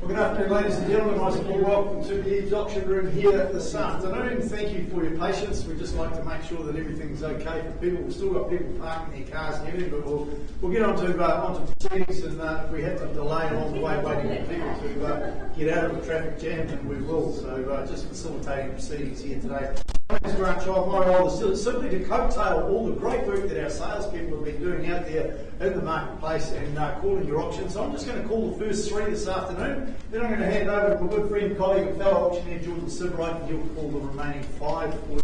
Well, good afternoon, ladies and gentlemen. Nice and welcome to the EVES auction room here this afternoon. Thank you for your patience. We just like to make sure that everything's okay for people. We've still got people parking their cars and everything, but we'll get onto proceedings, and if we have to delay along the way waiting for people to get out of the traffic jam, then we will. So just facilitating proceedings here today. My role is simply to coattail all the great work that our salespeople have been doing out there in the marketplace and calling your auctions. So I'm just going to call the first three this afternoon. Then I'm going to hand over to my good friend, colleague, and fellow auctioneer Jordan Sievwright, and he'll call the remaining five for you.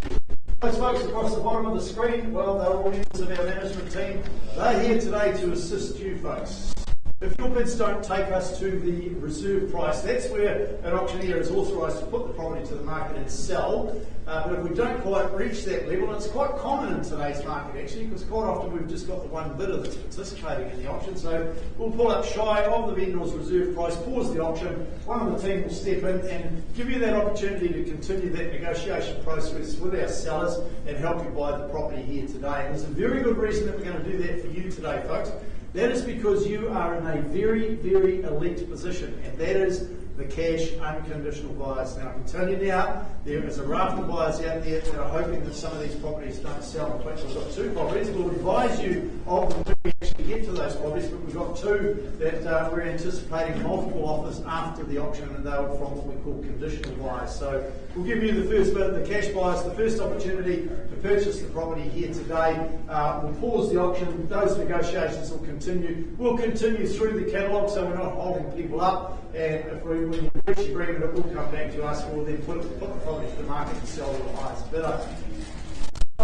Those folks across the bottom of the screen, well, they're all members of our management team. They're here today to assist you folks. If your bids don't take us to the reserve price, that's where an auctioneer is authorised to put the property to the market and sell. But if we don't quite reach that level, and it's quite common in today's market actually, because quite often we've just got the one bidder that's participating in the auction. So we'll pull up shy of the vendor's reserve price, pause the auction, one of the team will step in and give you that opportunity to continue that negotiation process with our sellers and help you buy the property here today. And there's a very good reason that we're going to do that for you today, folks. That is because you are in a very, very elite position, and that is the cash unconditional buyers. Now, I can tell you now, there is a raft of buyers out there that are hoping that some of these properties don't sell. In fact, we've got two properties. We'll advise you of them when we actually get to those properties, but we've got two that we're anticipating multiple offers after the auction, and they were from what we call conditional buyers. So we'll give you the first bit, the cash buyers, the first opportunity to purchase the property here today. We'll pause the auction. Those negotiations will continue. We'll continue through the catalogue, so we're not holding people up. And if when you reach agreement, it will come back to us. We'll then put the property to the market and sell to the highest bidder.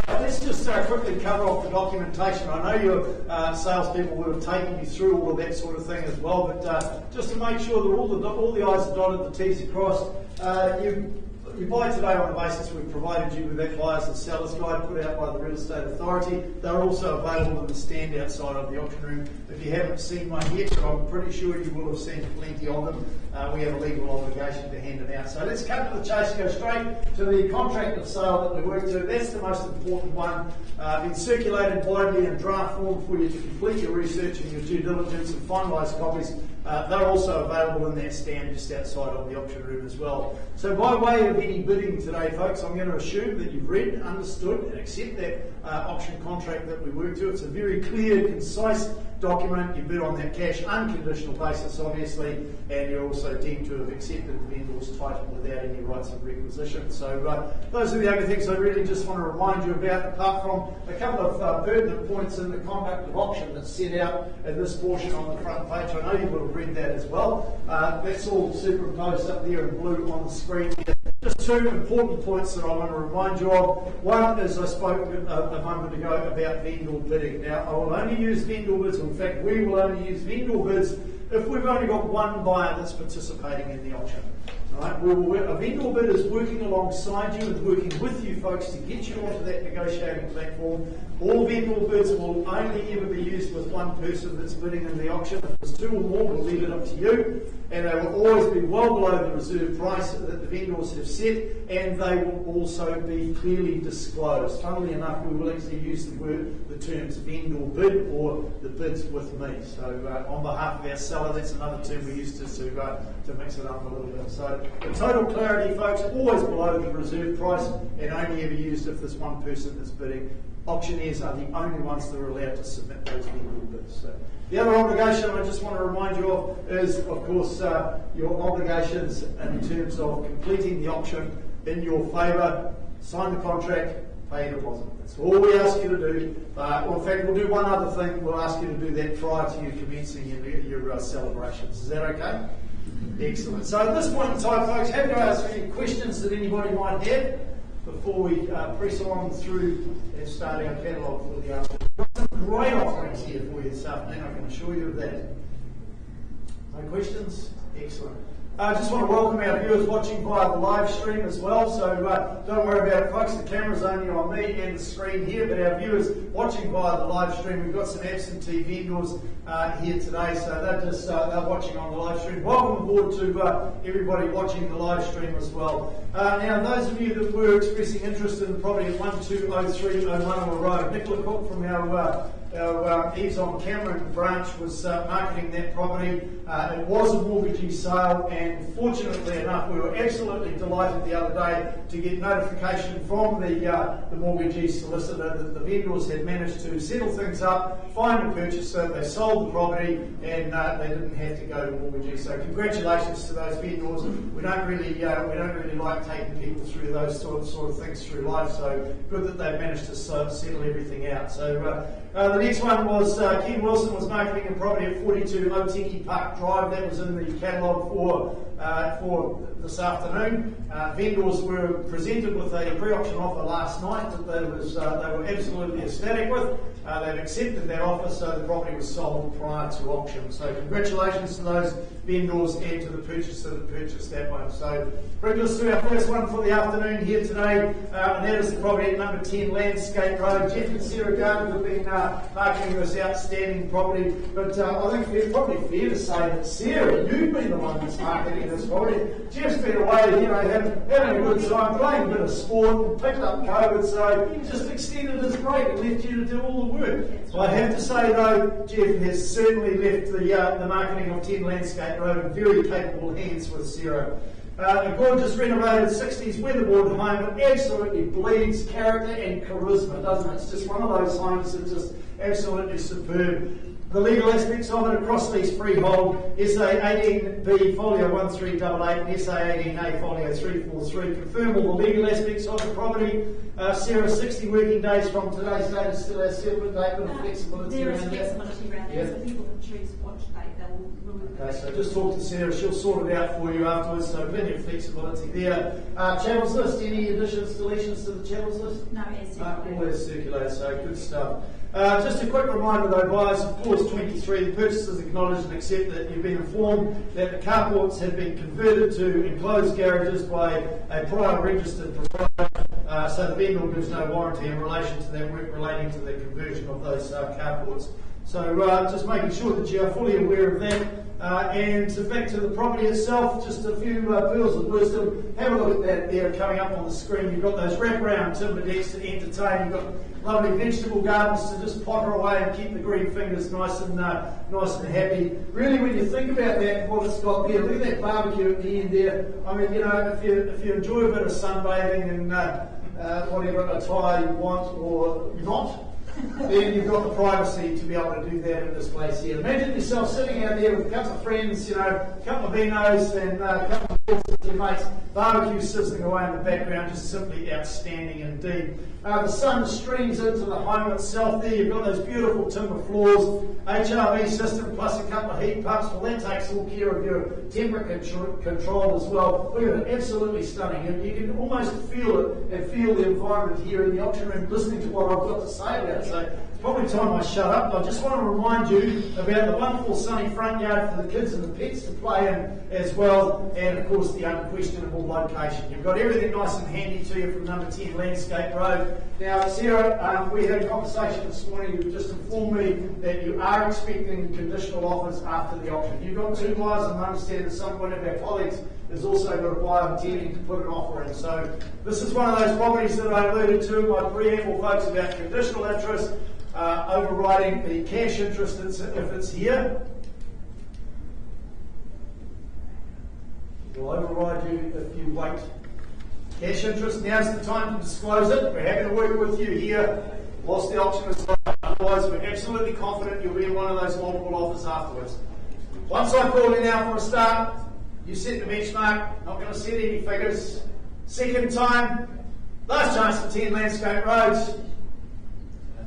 Let's just quickly cover off the documentation. I know your salespeople would have taken you through all of that sort of thing as well, but just to make sure that all the I's are dotted, the T's are crossed, you buy today on the basis we've provided you with that buyers and sellers guide put out by the Real Estate Authority. They're also available in the stand outside of the auction room. If you haven't seen one yet, but I'm pretty sure you will have seen plenty of them, we have a legal obligation to hand them out. So let's cut to the chase, go straight to the contract of sale that we work to. That's the most important one. Been circulated widely in draft form for you to complete your research and your due diligence and finalise copies. They're also available in that stand just outside of the auction room as well. So by way of any bidding today, folks, I'm going to assume that you've read, understood and accept that auction contract that we work to. It's a very clear, concise document. You bid on that cash unconditional basis, obviously, and you're also deemed to have accepted the vendor's title without any rights of requisition. So those are the only things I really just want to remind you about, apart from a couple of pertinent points in the conduct of auction that's set out in this portion on the front page. I know you would have read that as well. That's all superimposed up there in blue on the screen here. Just two important points that I want to remind you of. One is I spoke a moment ago about vendor bidding. Now, I will only use vendor bids. In fact, we will only use vendor bids if we've only got one buyer that's participating in the auction. Right? A vendor bid is working alongside you and working with you folks to get you onto that negotiating platform. All vendor bids will only ever be used with one person that's bidding in the auction. If there's two or more, we'll leave it up to you. And they will always be well below the reserve price that the vendors have set, and they will also be clearly disclosed. Funnily enough, we will actually use the terms vendor bid or the bids with me. So on behalf of our seller, that's another term we use to mix it up a little bit. So for total clarity, folks, always below the reserve price and only ever used if there's one person that's bidding. Auctioneers are the only ones that are allowed to submit those vendor bids. So the other obligation I just want to remind you of is, of course, your obligations in terms of completing the auction in your favour. Sign the contract, pay your deposit. That's all we ask you to do. In fact, we'll do one other thing. We'll ask you to do that prior to you commencing your celebrations. Is that okay? Excellent. So at this point in time, folks, happy to ask any questions that anybody might have before we press on through and start our catalogue for the afternoon. We've got some great offerings here for you this afternoon, I can assure you of that. No questions? Excellent. I just want to welcome our viewers watching via the live stream as well, so don't worry about it, folks. The camera's only on me and the screen here, but our viewers watching via the live stream, we've got some absentee vendors here today, so they're watching on the live stream. Welcome aboard to everybody watching the live stream as well. Now, those of you that were expressing interest in the property at 1203 O'Manoa Road, Nicola Cook from our our EVES on Cameron branch was marketing that property. It was a mortgagee sale, and fortunately enough, we were absolutely delighted the other day to get notification from the mortgagee solicitor that the vendors had managed to settle things up, find a purchaser, they sold the property, and they didn't have to go to mortgagee. So congratulations to those vendors. We don't really like taking people through those sort of things through life. So good that they've managed to settle everything out. So the next one was Ken Wilson was marketing a property at 42 Otiki Park Drive. That was in the catalogue for this afternoon. Vendors were presented with a pre-auction offer last night that they were absolutely ecstatic with. They've accepted that offer, so the property was sold prior to auction. So congratulations to those vendors and to the purchaser that purchased that one. So brings us to our first one for the afternoon here today, and that is the property at number 10 Landscape Road. Jeff and Sarah Gardner have been marketing this outstanding property, but I think it's probably fair to say that Sarah, you've been the one that's marketing this property. Jeff's been away, having a good time, playing a bit of sport, and picked up COVID, so he just extended his break and left you to do all the work. I have to say though, Jeff has certainly left the marketing of 10 Landscape Road in very capable hands with Sarah. A gorgeous renovated 60s weatherboard home. It absolutely bleeds character and charisma, doesn't it? It's just one of those homes that's just absolutely superb. The legal aspects of it across these freehold, SA 18B folio 1388 and SA 18A folio 343. Confirm all the legal aspects of the property. Sarah, 60 working days from today's date is still our settlement date with flexibility around that. There is flexibility around that, so people can choose what date they will remove. Okay, so just talk to Sarah, she'll sort it out for you afterwards, so plenty of flexibility there. Channels list, any additions, deletions to the channels list? No, as circulated. All as circulated, so good stuff. Just a quick reminder though, buyers of clause 23, the purchasers acknowledge and accept that you've been informed that the carports have been converted to enclosed garages by a prior registered provider, so the vendor gives no warranty in relation to that work relating to the conversion of those carports. So just making sure that you are fully aware of that. And so back to the property itself, just a few pearls of wisdom. Have a look at that there coming up on the screen. You've got those wraparound timber decks to entertain. You've got lovely vegetable gardens to just potter away and keep the green fingers nice and happy. Really, when you think about that, what it's got there, look at that barbecue at the end there. I mean, if you enjoy a bit of sunbathing and whatever attire you want or not, then you've got the privacy to be able to do that in this place here. Imagine yourself sitting out there with a couple of friends, a couple of vinos and a couple of beers with your mates, barbecue sizzling away in the background, just simply outstanding indeed. The sun streams into the home itself there. You've got those beautiful timber floors, HRV system plus a couple of heat pumps. Well, that takes all care of your temperature control as well. Look at it, absolutely stunning. You can almost feel it and feel the environment here in the auction room listening to what I've got to say about it. So it's probably time I shut up. I just want to remind you about the wonderful sunny front yard for the kids and the pets to play in as well, and of course the unquestionable location. You've got everything nice and handy to you from number 10 Landscape Road. Now, Sarah, we had a conversation this morning. You've just informed me that you are expecting conditional offers after the auction. You've got two buyers, and I understand that some one of our colleagues has also got a buyer intending to put an offer in. So this is one of those properties that I alluded to in my preamble, folks, about conditional interest overriding the cash interest if it's here. Will override you if you wait. Cash interest, now's the time to disclose it. We're happy to work with you here whilst the auction is on. Otherwise, we're absolutely confident you'll be in one of those multiple offers afterwards. Once I call you now for a start, you set the benchmark, not going to set any figures. Second time, last chance for 10 Landscape Roads.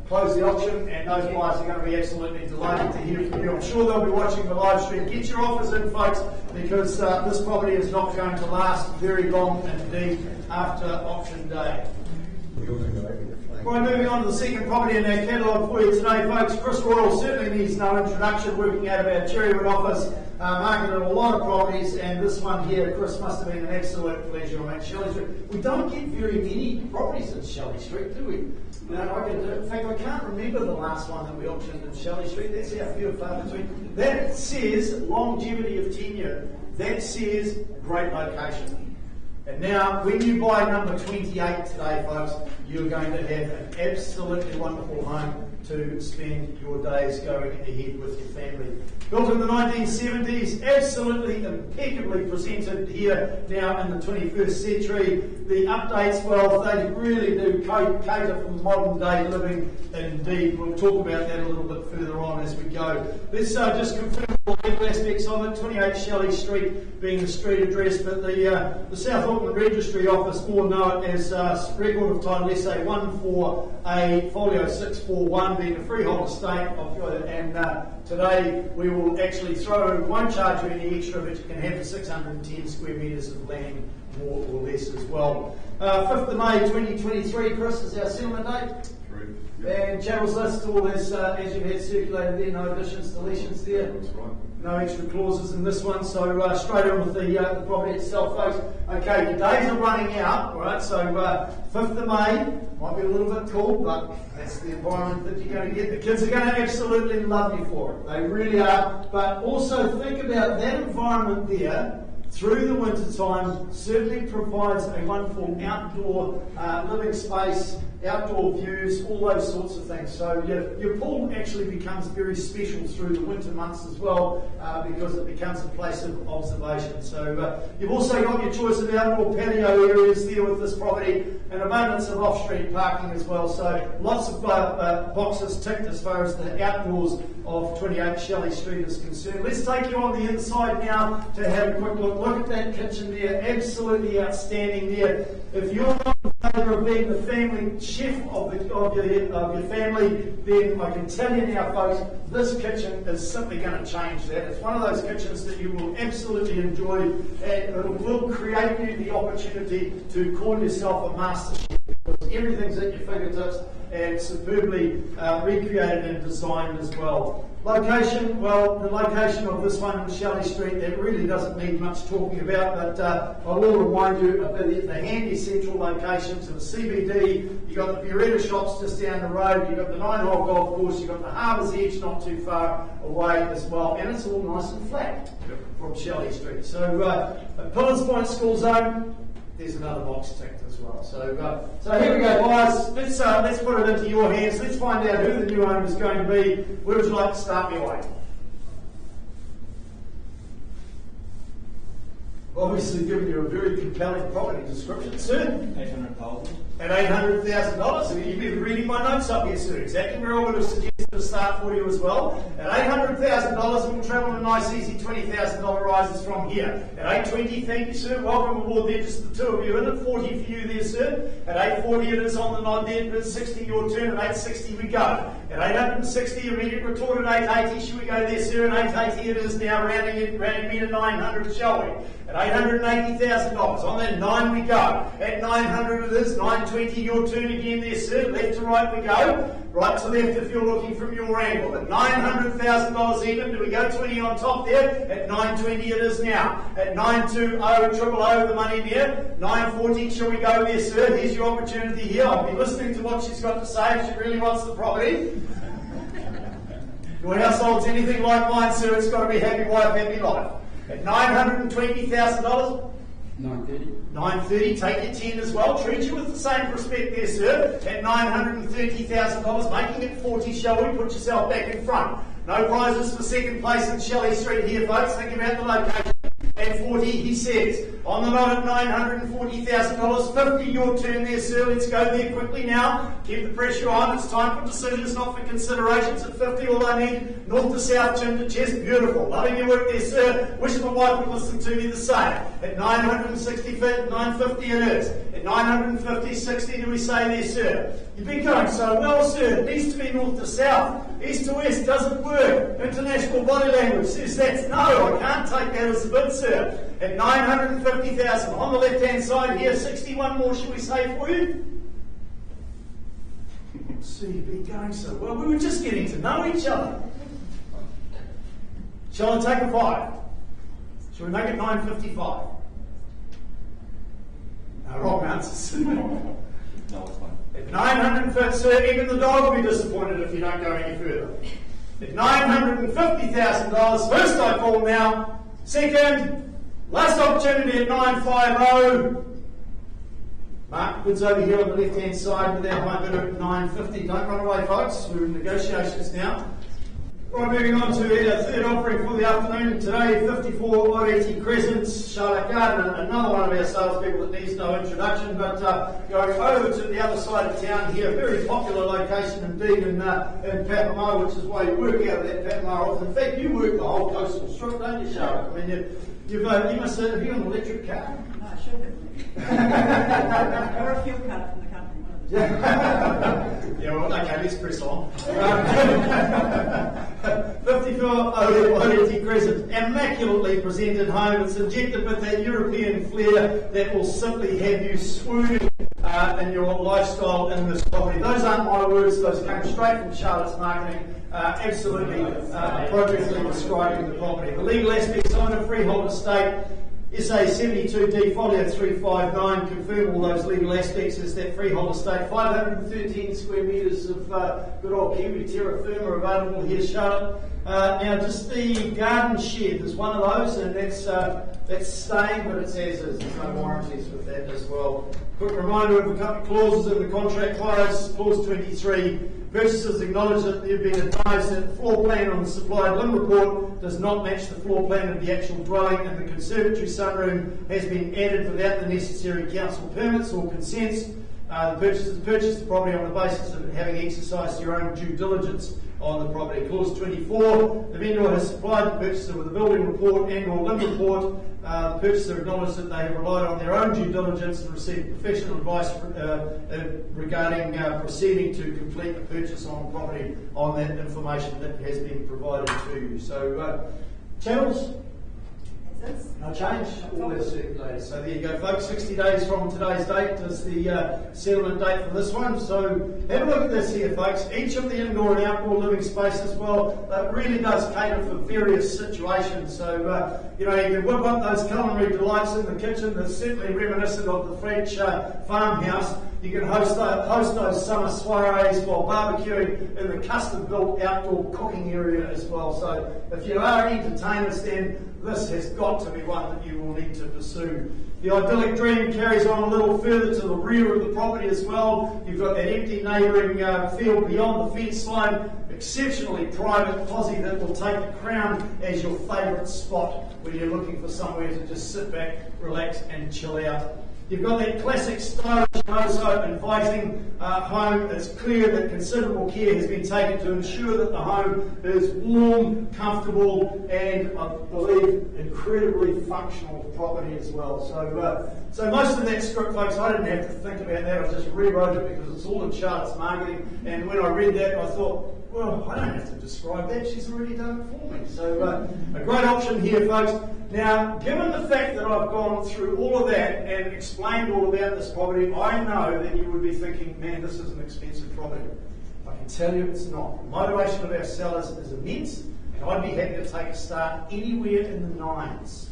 Close the auction, and those buyers are going to be absolutely delighted to hear from you. I'm sure they'll be watching the live stream. Get your offers in, folks, because this property is not going to last very long indeed after auction day. Right, moving on to the second property in our catalogue for you today, folks. Chris Royal certainly needs no introduction, working out of our Cherrywood office, marketed a lot of properties, and this one here, Chris, must have been an absolute pleasure on Shelley Street. We don't get very many properties in Shelley Street, do we? In fact, I can't remember the last one that we auctioned in Shelley Street. That's how few and far between. That says longevity of tenure. That says great location. And now, when you buy number 28 today, folks, you're going to have an absolutely wonderful home to spend your days going ahead with your family. Built in the 1970s, absolutely impeccably presented here now in the 21st century. The updates, well, they really do cater for modern day living indeed. We'll talk about that a little bit further on as we go. Let's just confirm all the legal aspects of it. 28 Shelley Street being the street address, but the South Auckland Registry Office more know it as Record of Title SA 14A Folio 641, being a freehold estate and today we will actually won't charge you any extra, but you can have the 610 square metres of land, more or less as well. 5th of May 2023, Chris, is our settlement date. True. And channels list, all as you've had circulated there, no additions, deletions there. That's right. No extra clauses in this one, so straight on with the property itself, folks. Okay, your days are running out, all right, so 5th of May, might be a little bit cool, but that's the environment that you're going to get. The kids are going to absolutely love you for it. They really are, but also think about that environment there through the winter time certainly provides a wonderful outdoor living space, outdoor views, all those sorts of things. So your pool actually becomes very special through the winter months as well because it becomes a place of observation. So you've also got your choice of outdoor patio areas there with this property, an abundance of off-street parking as well. So lots of boxes ticked as far as the outdoors of 28 Shelley Street is concerned. Let's take you on the inside now to have a quick look. Look at that kitchen there, absolutely outstanding there. If you're not in favour of being the family chef of your family, then I can tell you now, folks, this kitchen is simply going to change that. It's one of those kitchens that you will absolutely enjoy, and it will create you the opportunity to call yourself a master chef, because everything's at your fingertips and superbly recreated and designed as well. Location, well, the location of this one in Shelley Street, that really doesn't need much talking about, but I will remind you of the handy central location to the CBD. You've got the Beretta shops just down the road, you've got the 9-hole golf course, you've got the Harbour's Edge not too far away as well, and it's all nice and flat from Shelley Street. So, Pillars Point School Zone, there's another box ticked as well. So here we go, guys. Let's put it into your hands. Let's find out who the new owner is going to be. Where would you like to start me away? Obviously given you a very compelling property description, sir. 800,000. At $800,000, you've been reading my notes up here, sir. Exactly where I would have suggested a start for you as well. At $800,000, we'll travel a nice, easy $20,000 rises from here. At $820,000, thank you, sir. Welcome aboard there, just the two of you. And at $40,000 for you there, sir. At $840,000, it is on the nod there. At $60,000, your turn. At $860,000, we go. At $860,000, immediate retort. At $880,000, should we go there, sir? At $880,000, it is now rounding me to $900,000, shall we? At $880,000, on that 9 we go. At $900,000 it is, $920,000, your turn again there, sir. Left to right we go. Right to left if you're looking from your angle. At $900,000 even, do we go 20 on top there? At $920,000 it is now. At $920,000, the money there. $940,000, shall we go there, sir? Here's your opportunity here. I'll be listening to what she's got to say if she really wants the property. Your household's anything like mine, sir. It's got to be happy wife, happy life. At $920,000, $930,000, take your 10 as well. Treat you with the same respect there, sir. At $930,000, making it 40, shall we? Put yourself back in front. No prizes for second place in Shelley Street here, folks. Think about the location. At 40, he says. On the nod at $940,000, $50, your turn there, sir. Let's go there quickly now. Keep the pressure on. It's time for decisions, not for considerations. At 50, all I need, north to south, turn to chest. Beautiful. Loving your work there, sir. Wish my wife would listen to me the same. At $960,000, $950 it is. At $950,000, $60, do we say there, sir? You've been going so well, sir. It needs to be north to south. East to west doesn't work. International body language says that's no. I can't take that as a bid, sir. At $950,000 on the left-hand side here, 61 more, should we say for you? So you've been going so well. We were just getting to know each other. Shall I take a 5? Shall we make it $955? No, wrong answers. No, it's fine. At $950,000, sir, even the dog will be disappointed if you don't go any further. At $950,000, first I call now. Second, last opportunity at $950,000. Mark, goods over here on the left-hand side with our high bidder at 950. Don't run away, folks. We're in negotiations now. Right, moving on to our third offering for the afternoon. Today, 54 Oreti Crescent, Charlotte Garden, another one of our salespeople that needs no introduction, but going over to the other side of town here, a very popular location indeed in Papamoa, which is why you work out of that Papamoa office. In fact, you work the whole coastal strip, don't you, Charlotte? I mean, you must have an electric car. No, I should have. Or a fuel card from the company. Yeah, well, okay, let's press on. 54 Oreti Crescent, immaculately presented home. It's injected with that European flair that will simply have you swooning in your lifestyle in this property. Those aren't my words, those come straight from Charlotte's marketing, absolutely appropriately describing the property. The legal aspects on a freehold estate, SA 72D folio 359, confirm all those legal aspects as that freehold estate. 513 square metres of good old Kiwi terra firma available here, Charlotte. Now, just the garden shed, there's one of those, and that's staying, but it's as is. There's no warranties with that as well. Quick reminder of a couple of clauses in the contract. Clause 23. Purchasers acknowledge that they've been advised that the floor plan on the supplied LIM report does not match the floor plan of the actual dwelling, and the conservatory sunroom has been added without the necessary council permits or consents. The purchasers purchased the property on the basis of having exercised your own due diligence on the property. Clause 24, the vendor has supplied the purchaser with a building report and or LIM report. The purchaser acknowledged that they have relied on their own due diligence and received professional advice regarding proceeding to complete the purchase on the property on that information that has been provided to you. So, channels? No change, all is circulated. So there you go, folks. 60 days from today's date is the settlement date for this one. So have a look at this here, folks. Each of the indoor and outdoor living spaces, well, it really does cater for various situations. So, you can whip up those culinary delights in the kitchen that's certainly reminiscent of the French farmhouse. You can host those summer soirees while barbecuing in the custom-built outdoor cooking area as well. So if you are entertainers, then this has got to be one that you will need to pursue. The idyllic dream carries on a little further to the rear of the property as well. You've got that empty neighbouring field beyond the fence line, exceptionally private posse that will take the crown as your favourite spot when you're looking for somewhere to just sit back, relax and chill out. You've got that classic stylish, so inviting home. It's clear that considerable care has been taken to ensure that the home is warm, comfortable, and I believe incredibly functional property as well. So most of that script, folks, I didn't have to think about that. I just rewrote it because it's all in Charlotte's marketing. And when I read that, I thought, well, I don't have to describe that. She's already done it for me. So a great option here, folks. Now, given the fact that I've gone through all of that and explained all about this property, I know that you would be thinking, man, this is an expensive property. I can tell you it's not. The motivation of our sellers is immense, and I'd be happy to take a start anywhere in the nines.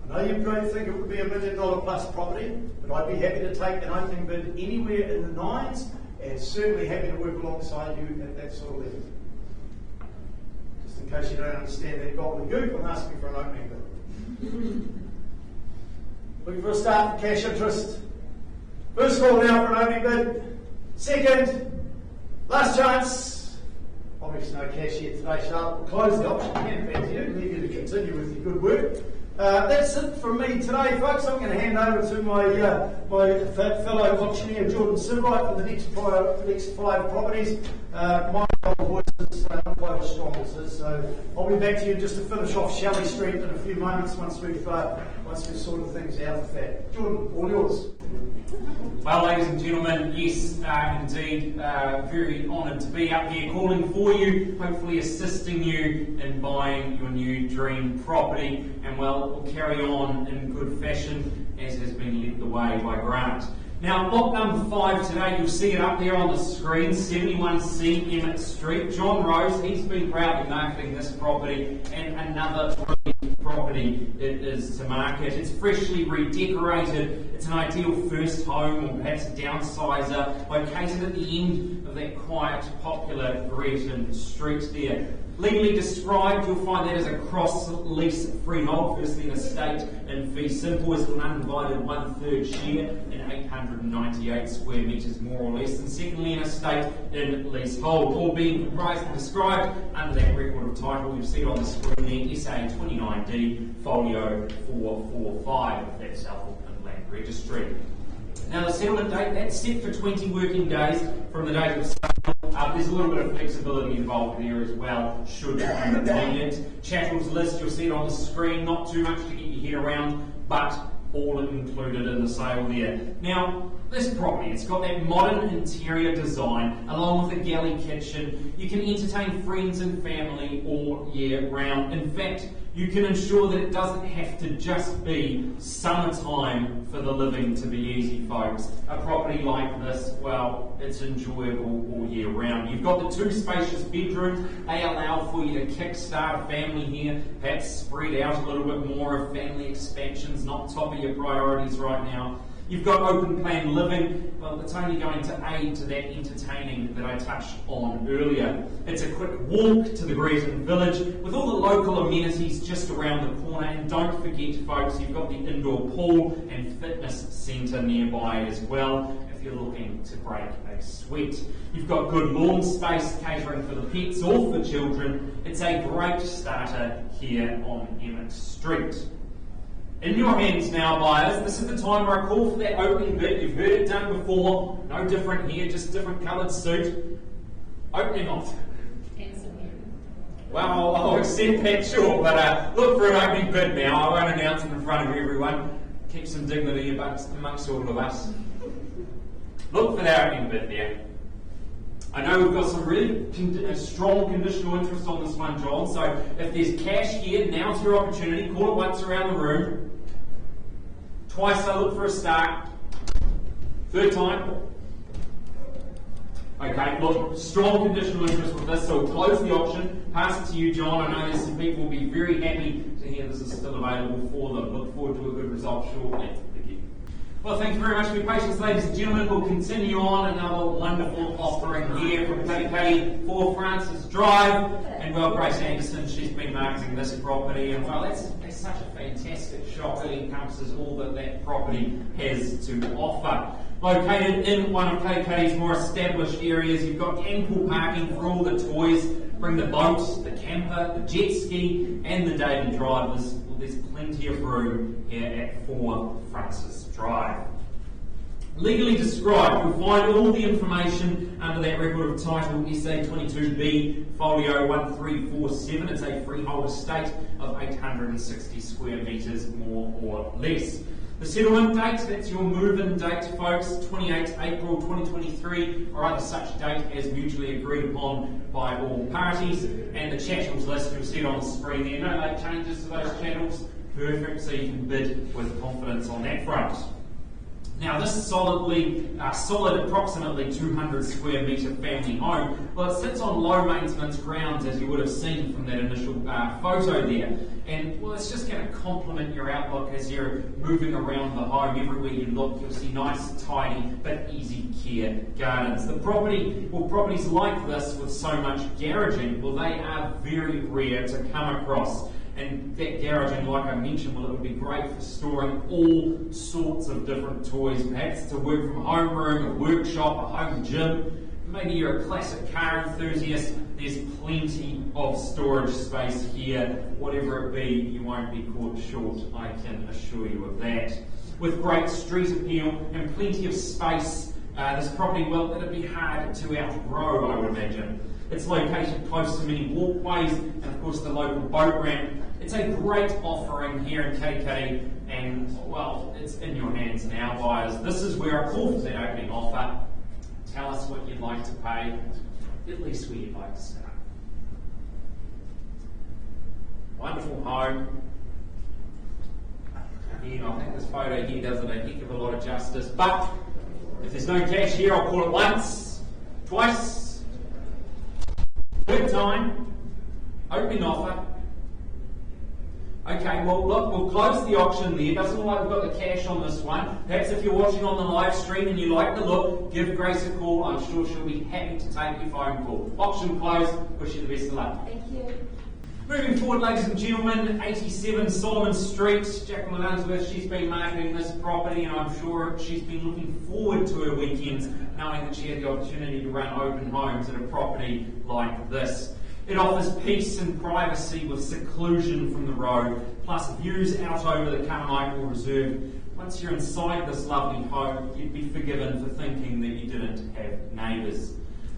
I know you don't think it would be $1 million plus property, but I'd be happy to take an opening bid anywhere in the nines, and certainly happy to work alongside you at that sort of level. Just in case you don't understand that gobbledygook, I'm asking for an opening bid. Looking for a start for cash interest. First call now for an opening bid. Second, last chance. Obviously no cash yet today, Charlotte. We'll close the auction hand back to you, leave you to continue with your good work. That's it from me today, folks. I'm going to hand over to my fellow auctioneer, Jordan Sievwright, for the next 5 properties. My voice is not quite as strong as this, so I'll be back to you just to finish off Shelley Street in a few moments once we've sorted things out with that. Jordan, all yours. Well, ladies and gentlemen, yes, indeed, very honoured to be up here calling for you, hopefully assisting you in buying your new dream property, and well, it will carry on in good fashion as has been led the way by Grant. Now, lot number 5 today, you'll see it up there on the screen, 71C Emmett Street. John Rose, he's been proudly marketing this property, and another property it is to market. It's freshly redecorated. It's an ideal first home, or perhaps a downsizer, located at the end of that quiet, popular Brereton Street there. Legally described, you'll find that as a cross-lease freehold, firstly an estate in fee simple as an undivided 1/3 share in 898 square metres more or less, and secondly an estate in leasehold, all being comprised and described under that record of title you've seen on the screen there, SA 29D folio 445, that's South Auckland Land Registry. Now the settlement date, that's set for 20 working days from the date of sale. There's a little bit of flexibility involved there as well, should you need it. Chattels list, you'll see it on the screen, not too much to get your head around, but all included in the sale there. Now, this property, it's got that modern interior design, along with a galley kitchen. You can entertain friends and family all year round. In fact, you can ensure that it doesn't have to just be summertime for the living to be easy, folks. A property like this, well, it's enjoyable all year round. You've got the 2 spacious bedrooms. They allow for you to kickstart a family here, perhaps spread out a little bit more if family expansion's not top of your priorities right now. You've got open plan living, well, it's only going to aid to that entertaining that I touched on earlier. It's a quick walk to the Greaton village with all the local amenities just around the corner, and don't forget, folks, you've got the indoor pool and fitness centre nearby as well if you're looking to break a sweat. You've got good lawn space catering for the pets or for children. It's a great starter here on Emmett Street. In your hands now, buyers. This is the time where I call for that opening bid. You've heard it done before. No different here, just different coloured suit. Opening off. Well, I'll accept that, sure, but look for an opening bid now. I won't announce it in front of everyone. Keep some dignity amongst all of us. Look for that opening bid there. I know we've got some really strong conditional interest on this one, John, so if there's cash here, now's your opportunity. Call it once around the room. Twice I look for a start. Third time. Okay, look, strong conditional interest with this, so we'll close the auction. Pass it to you, John. I know there's some people will be very happy to hear this is still available for them. Look forward to a good result shortly. Well, thank you very much for your patience, ladies and gentlemen. We'll continue on another wonderful offering here from KK for Francis Drive. And well, Grace Anderson, she's been marketing this property. And well, that's such a fantastic shop. It encompasses all that property has to offer. Located in one of KK's more established areas, you've got ample parking for all the toys. Bring the boat, the camper, the jet ski, and the daily drivers. Well, there's plenty of room here at 4 Francis Drive. Legally described, you'll find all the information under that record of title SA 22B folio 1347. It's a freehold estate of 860 square metres more or less. The settlement date, that's your move-in date, folks, 28 April 2023, or other such date as mutually agreed upon by all parties. And the chattels list, you'll see it on the screen there. No late changes to those chattels. Perfect, so you can bid with confidence on that front. Now this solid approximately 200 square metre family home, well, it sits on low maintenance grounds, as you would have seen from that initial photo there. And well, it's just going to complement your outlook as you're moving around the home. Everywhere you look, you'll see nice, tidy, but easy care gardens. The property, well, properties like this with so much garaging, well, they are very rare to come across. And that garaging, like I mentioned, well, it would be great for storing all sorts of different toys. Perhaps it's a work from home room, a workshop, a home gym. Maybe you're a classic car enthusiast. There's plenty of storage space here. Whatever it be, you won't be caught short, I can assure you of that. With great street appeal and plenty of space, this property, well, it'd be hard to outgrow, I would imagine. It's located close to many walkways and, of course, the local boat ramp. It's a great offering here in KK, and, well, it's in your hands now, buyers. This is where I call for that opening offer. Tell us what you'd like to pay, at least where you'd like to start. Wonderful home. Again, I think this photo here does it a heck of a lot of justice, but if there's no cash here, I'll call it once, twice, third time, opening offer. Okay, well look, we'll close the auction there. Doesn't look like we've got the cash on this one. Perhaps if you're watching on the live stream and you like the look, give Grace a call. I'm sure she'll be happy to take your phone call. Auction closed. Wish you the best of luck. Thank you. Moving forward, ladies and gentlemen, 87 Solomon Street. Jacqueline Unsworth, she's been marketing this property and I'm sure she's been looking forward to her weekends knowing that she had the opportunity to run open homes at a property like this. It offers peace and privacy with seclusion from the road, plus views out over the Carmichael Reserve. Once you're inside this lovely home, you'd be forgiven for thinking that you didn't have neighbours.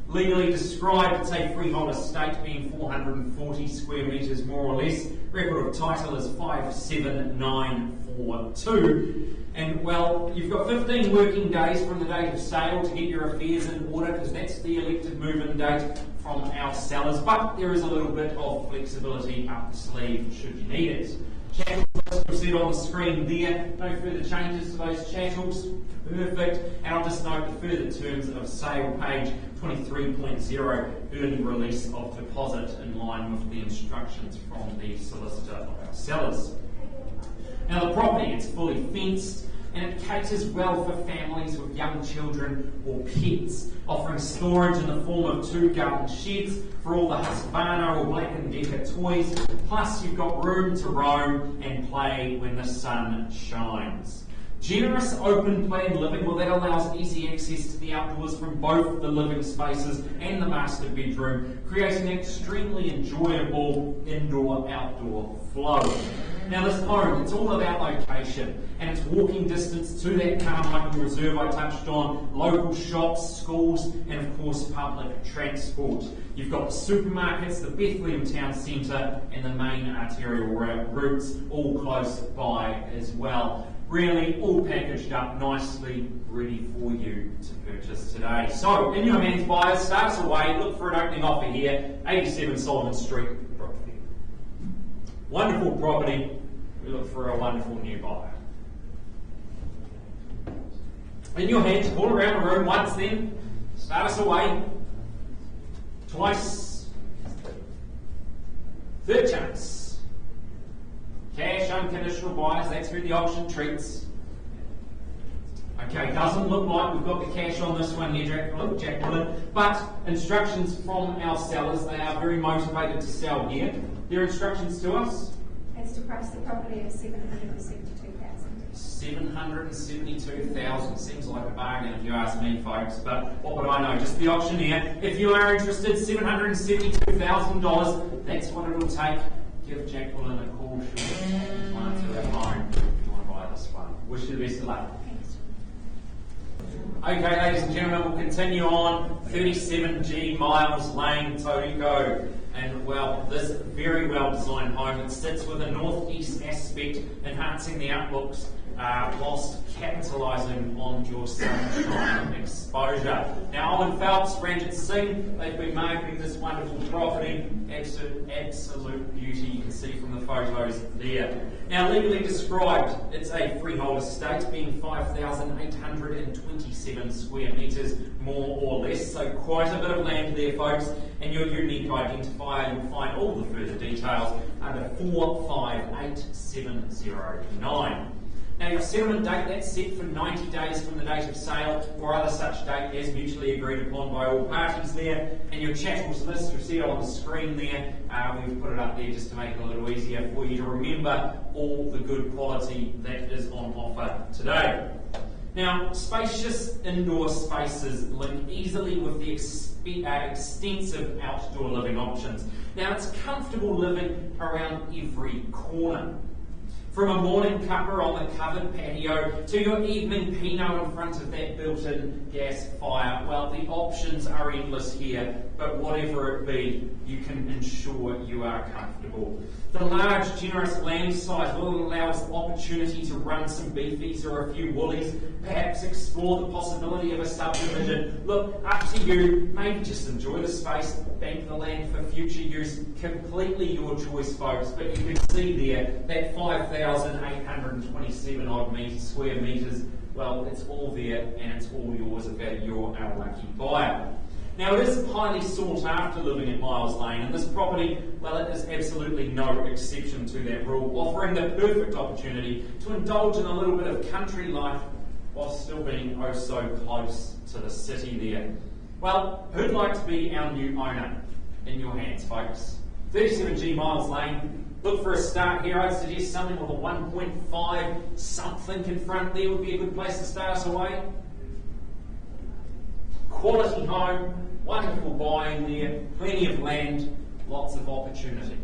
Legally described, it's a freehold estate being 440 square metres more or less. Record of title is 57942. And well, you've got 15 working days from the date of sale to get your affairs in order because that's the elected move-in date from our sellers. But there is a little bit of flexibility up the sleeve should you need it. Chattels you'll see it on the screen there. No further changes to those chattels. Perfect. And I'll just note the further terms of sale, page 23.0, early release of deposit in line with the instructions from the solicitor of our sellers. Now the property, it's fully fenced and it caters well for families with young children or pets, offering storage in the form of 2 garden sheds for all the Husqvarna or Black & Decker toys, plus you've got room to roam and play when the sun shines. Generous open plan living, well that allows easy access to the outdoors from both the living spaces and the master bedroom, creating an extremely enjoyable indoor-outdoor flow. Now this home, it's all about location and it's walking distance to that Carmichael Reserve I touched on, local shops, schools and of course public transport. You've got the supermarkets, the Bethlehem Town Centre and the main arterial routes all close by as well. Really all packaged up nicely, ready for you to purchase today. So, in your hands, buyers, start us away, look for an opening offer here, 87 Solomon Street, Brookfield. Wonderful property, we look for a wonderful new buyer. In your hands, call around the room once then, start us away, twice, third chance. Cash, unconditional buyers, that's who the auction treats. Okay, doesn't look like we've got the cash on this one here, Jacqueline, but instructions from our sellers, they are very motivated to sell here. Their instructions to us? It's to price the property at $772,000. 772,000 seems like a bargain if you ask me, folks, but what would I know? Just the auctioneer. If you are interested, $772,000, that's what it'll take. Give Jacqueline a call, she'll answer at home if you want to buy this one. Wish you the best of luck. Okay, ladies and gentlemen, we'll continue on 37G Miles Lane, Tauranga. And well, this very well designed home, it sits with a northeast aspect, enhancing the outlooks whilst capitalising on your sunshine exposure. Now, Owen Phelps, Ranjit Singh, they've been marketing this wonderful property. Absolute beauty, you can see from the photos there. Now, legally described, it's a freehold estate, being 5,827 square metres, more or less, so quite a bit of land there, folks. And your unique identifier, you'll find all the further details under 458709. Now your settlement date, that's set for 90 days from the date of sale or other such date as mutually agreed upon by all parties there. And your chattels list, you'll see it on the screen there. We've put it up there just to make it a little easier for you to remember all the good quality that is on offer today. Now, spacious indoor spaces link easily with the extensive outdoor living options. Now, it's comfortable living around every corner. From a morning cuppa on the covered patio to your evening Pinot in front of that built-in gas fire, well, the options are endless here, but whatever it be, you can ensure you are comfortable. The large, generous land size will allow us the opportunity to run some beefies or a few woolies, perhaps explore the possibility of a subdivision. Look, up to you, maybe just enjoy the space, bank the land for future use, completely your choice, folks, but you can see there that 5,827 odd square metres, well, it's all there and it's all yours if you're our lucky buyer. Now, it is highly sought after living at Miles Lane, and this property, well, it is absolutely no exception to that rule, offering the perfect opportunity to indulge in a little bit of country life while still being oh so close to the city there. Well, who'd like to be our new owner? In your hands, folks. 37G Miles Lane. Look for a start here. I'd suggest something with a 1.5 something in front there would be a good place to start us away. Quality home, wonderful buying there, plenty of land, lots of opportunity.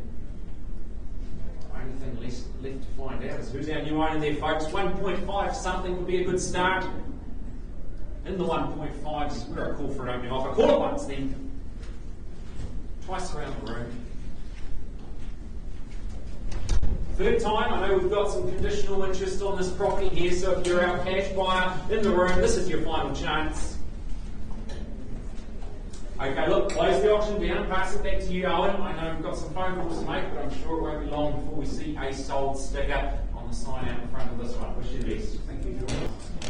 Only thing left to find out is who's our new owner there, folks. 1.5 something would be a good start. In the 1.5s, we're a call for an opening offer. Call it once then. Twice around the room. Third time, I know we've got some conditional interest on this property here, so if you're our cash buyer in the room, this is your final chance. Okay, look, close the auction down, pass it back to you, Owen. I know we've got some phone calls to make, but I'm sure it won't be long before we see a sold sticker on the sign out in front of this one. Wish you the best. Thank you, George.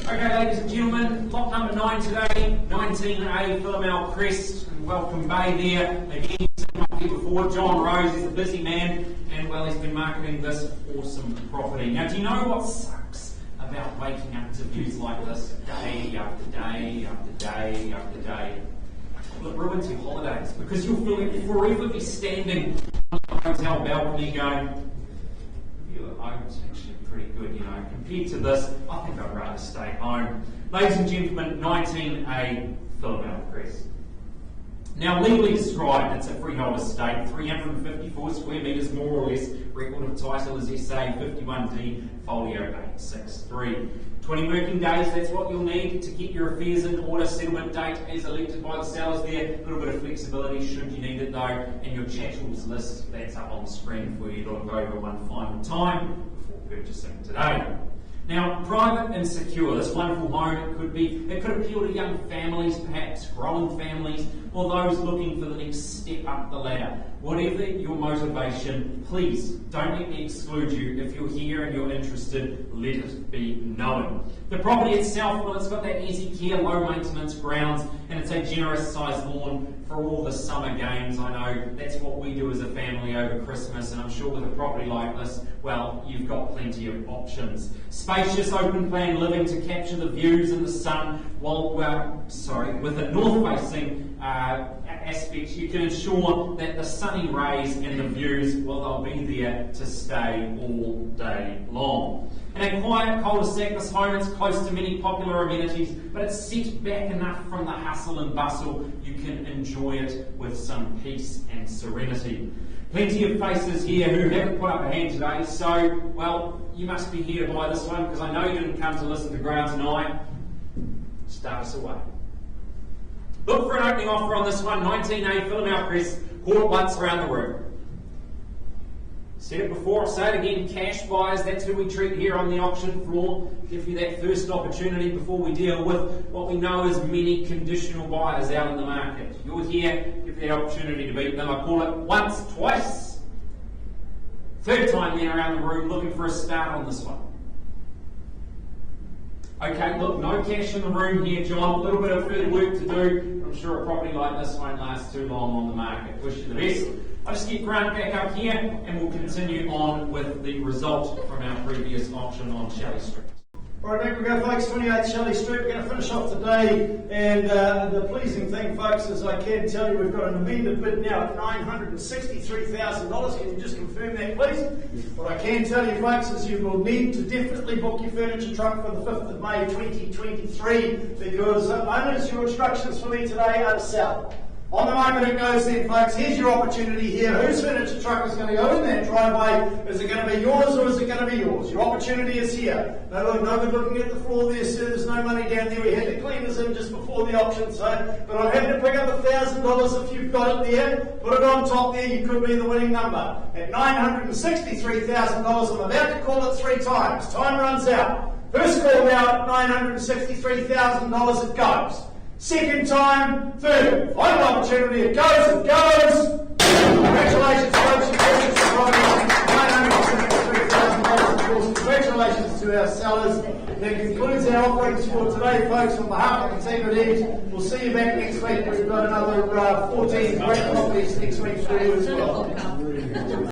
Okay, ladies and gentlemen, lot number 9 today, 19A Philomel Crest, and Welcome Bay there. Again, you've seen my here before, John Rose is a busy man, and well, he's been marketing this awesome property. Now, do you know what sucks about waking up to views like this day after day after day after day? Well, it ruins your holidays, because you'll forever be standing on the hotel balcony going, the view at home is actually pretty good, you know. Compared to this, I think I'd rather stay home. Ladies and gentlemen, 19A Philomel Crest. Now, legally described, it's a freehold estate, 354 square metres more or less. Record of title is SA 51D, folio 863. 20 working days, that's what you'll need to get your affairs in order. Settlement date as elected by the sellers there. A little bit of flexibility should you need it though. And your chattels list, that's up on the screen for you to look over one final time before purchasing today. Now, private and secure, this wonderful home, it could appeal to young families, perhaps growing families, or those looking for the next step up the ladder. Whatever your motivation, please don't let me exclude you. If you're here and you're interested, let it be known. The property itself, well, it's got that easy care, low maintenance grounds, and it's a generous sized lawn for all the summer games. I know that's what we do as a family over Christmas, and I'm sure with a property like this, well, you've got plenty of options. Spacious open plan living to capture the views and the sun, while with a north facing aspect, you can ensure that the sunny rays and the views, well, they'll be there to stay all day long. In a quiet cul-de-sac, this home is close to many popular amenities, but it's set back enough from the hustle and bustle you can enjoy it with some peace and serenity. Plenty of faces here who haven't put up a hand today, so, well, you must be here to buy this one, because I know you didn't come to listen to Ground tonight. Start us away. Look for an opening offer on this one, 19A Philomel Crest, call it once around the room. Said it before, I'll say it again, cash buyers, that's who we treat here on the auction floor. Give you that first opportunity before we deal with what we know as many conditional buyers out in the market. You're here, give that opportunity to beat them. I call it once, twice. Third time then around the room, looking for a start on this one. Okay, look, no cash in the room here, John. A little bit of further work to do. I'm sure a property like this won't last too long on the market. Wish you the best. I'll just get Grant back up here and we'll continue on with the result from our previous auction on Shelley Street. All right, back we go, folks. 28 Shelley Street. We're going to finish off today, and the pleasing thing, folks, is I can tell you we've got an amended bid now at $963,000. Can you just confirm that, please? What I can tell you, folks, is you will need to definitely book your furniture truck for the 5th of May 2023, because owners, your instructions for me today are to sell. On the moment it goes then, folks, here's your opportunity here. Whose furniture truck is going to go in that driveway? Is it going to be yours or is it going to be yours? Your opportunity is here. No good looking at the floor there, sir. There's no money down there. We had the cleaners in just before the auction, so, but I'm happy to pick up $1,000 if you've got it there. Put it on top there, you could be the winning number. At $963,000, I'm about to call it 3 times. Time runs out. First call now at $963,000, it goes. Second time, third, final opportunity, it goes, it goes. Congratulations, folks, you purchased the property, $963,000, of course. Congratulations to our sellers. That concludes our offerings for today, folks. On behalf of the team at EVES, we'll see you back next week. We've got another 14 great properties next week for you as well.